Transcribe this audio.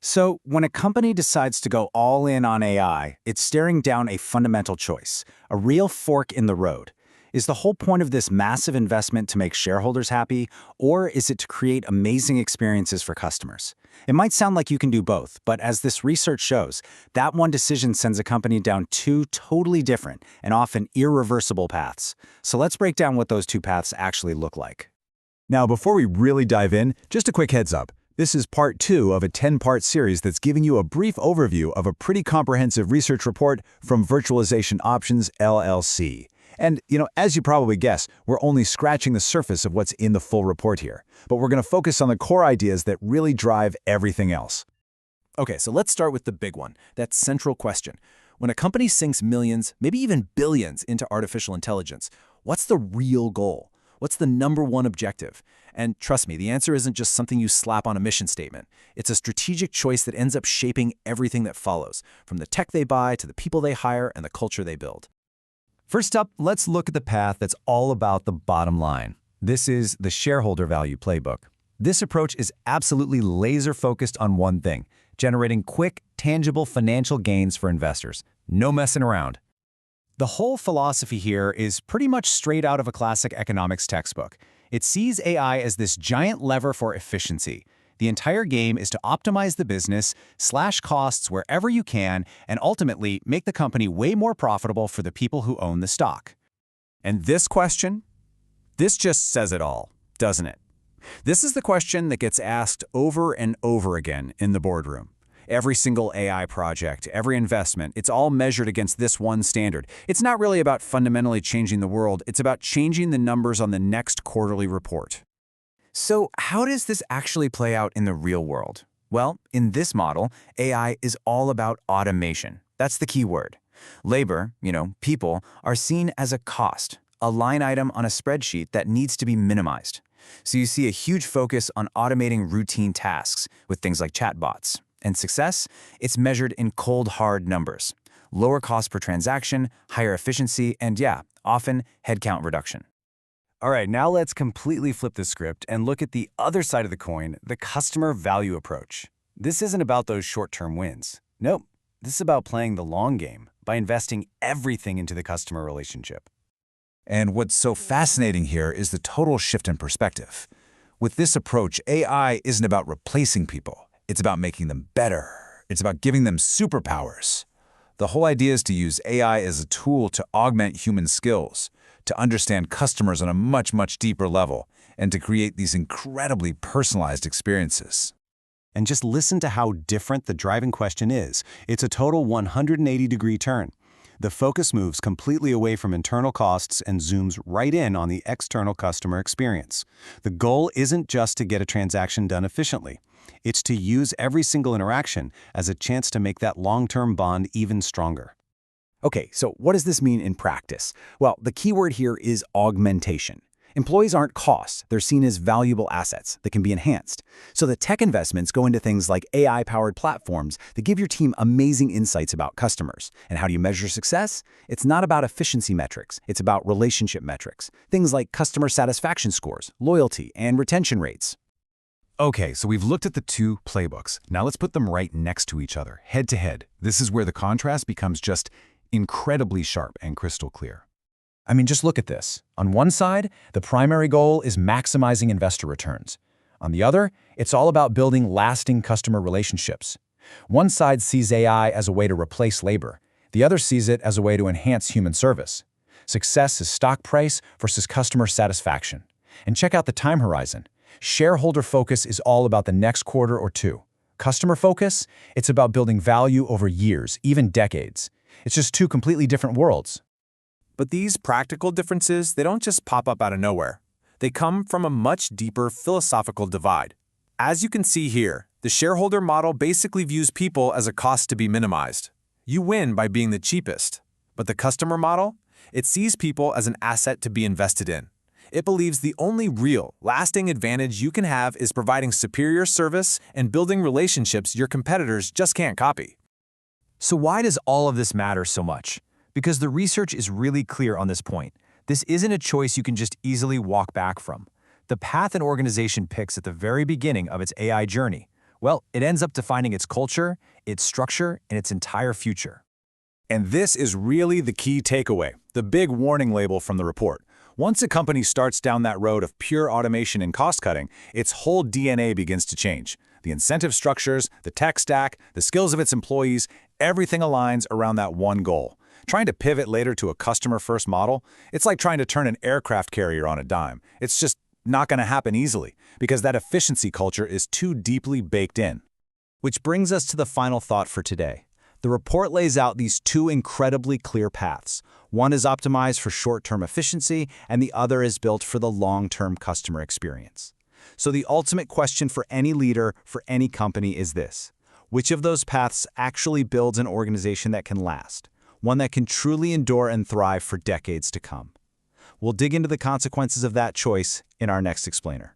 So, when a company decides to go all in on AI, it's staring down a fundamental choice, a real fork in the road. Is the whole point of this massive investment to make shareholders happy, or is it to create amazing experiences for customers? It might sound like you can do both, but as this research shows, that one decision sends a company down two totally different and often irreversible paths. So let's break down what those two paths actually look like. Now, before we really dive in, just a quick heads up. This is part 2 of a 10-part series that's giving you a brief overview of a pretty comprehensive research report from Virtualization Options LLC. And, as you probably guess, we're only scratching the surface of what's in the full report here. But we're going to focus on the core ideas that really drive everything else. Okay, so let's start with the big one, that central question. When a company sinks millions, maybe even billions into artificial intelligence, what's the real goal? What's the number one objective? And trust me, the answer isn't just something you slap on a mission statement. It's a strategic choice that ends up shaping everything that follows, from the tech they buy to the people they hire and the culture they build. First up, let's look at the path that's all about the bottom line. This is the shareholder value playbook. This approach is absolutely laser-focused on one thing: generating quick, tangible financial gains for investors. No messing around. The whole philosophy here is pretty much straight out of a classic economics textbook. It sees AI as this giant lever for efficiency. The entire game is to optimize the business, slash costs wherever you can, and ultimately make the company way more profitable for the people who own the stock. And this question? This just says it all, doesn't it? This is the question that gets asked over and over again in the boardroom. Every single AI project, every investment, it's all measured against this one standard. It's not really about fundamentally changing the world, it's about changing the numbers on the next quarterly report. So how does this actually play out in the real world? Well, in this model, AI is all about automation. That's the key word. Labor, people, are seen as a cost, a line item on a spreadsheet that needs to be minimized. So you see a huge focus on automating routine tasks with things like chatbots. And success? It's measured in cold, hard numbers. Lower cost per transaction, higher efficiency, and often headcount reduction. All right, now let's completely flip the script and look at the other side of the coin, the customer value approach. This isn't about those short-term wins. Nope, this is about playing the long game by investing everything into the customer relationship. And what's so fascinating here is the total shift in perspective. With this approach, AI isn't about replacing people. It's about making them better. It's about giving them superpowers. The whole idea is to use AI as a tool to augment human skills, to understand customers on a much, much deeper level, and to create these incredibly personalized experiences. And just listen to how different the driving question is. It's a total 180-degree turn. The focus moves completely away from internal costs and zooms right in on the external customer experience. The goal isn't just to get a transaction done efficiently. It's to use every single interaction as a chance to make that long-term bond even stronger. Okay, so what does this mean in practice? Well, the key word here is augmentation. Employees aren't costs, they're seen as valuable assets that can be enhanced. So the tech investments go into things like AI-powered platforms that give your team amazing insights about customers. And how do you measure success? It's not about efficiency metrics, it's about relationship metrics. Things like customer satisfaction scores, loyalty, and retention rates. Okay, so we've looked at the two playbooks. Now let's put them right next to each other, head to head. This is where the contrast becomes just incredibly sharp and crystal clear. I mean, just look at this. On one side, the primary goal is maximizing investor returns. On the other, it's all about building lasting customer relationships. One side sees AI as a way to replace labor. The other sees it as a way to enhance human service. Success is stock price versus customer satisfaction. And check out the time horizon. Shareholder focus is all about the next quarter or two. Customer focus? It's about building value over years, even decades. It's just two completely different worlds. But these practical differences, they don't just pop up out of nowhere. They come from a much deeper philosophical divide. As you can see here, the shareholder model basically views people as a cost to be minimized. You win by being the cheapest. But the customer model? It sees people as an asset to be invested in. It believes the only real, lasting advantage you can have is providing superior service and building relationships your competitors just can't copy. So why does all of this matter so much? Because the research is really clear on this point. This isn't a choice you can just easily walk back from. The path an organization picks at the very beginning of its AI journey, Well, it ends up defining its culture, its structure, and its entire future. And this is really the key takeaway, the big warning label from the report. Once a company starts down that road of pure automation and cost-cutting, its whole DNA begins to change. The incentive structures, the tech stack, the skills of its employees, everything aligns around that one goal. Trying to pivot later to a customer-first model, it's like trying to turn an aircraft carrier on a dime. It's just not going to happen easily, because that efficiency culture is too deeply baked in. Which brings us to the final thought for today. The report lays out these two incredibly clear paths. One is optimized for short-term efficiency, and the other is built for the long-term customer experience. So the ultimate question for any leader, for any company is this: which of those paths actually builds an organization that can last? One that can truly endure and thrive for decades to come? We'll dig into the consequences of that choice in our next explainer.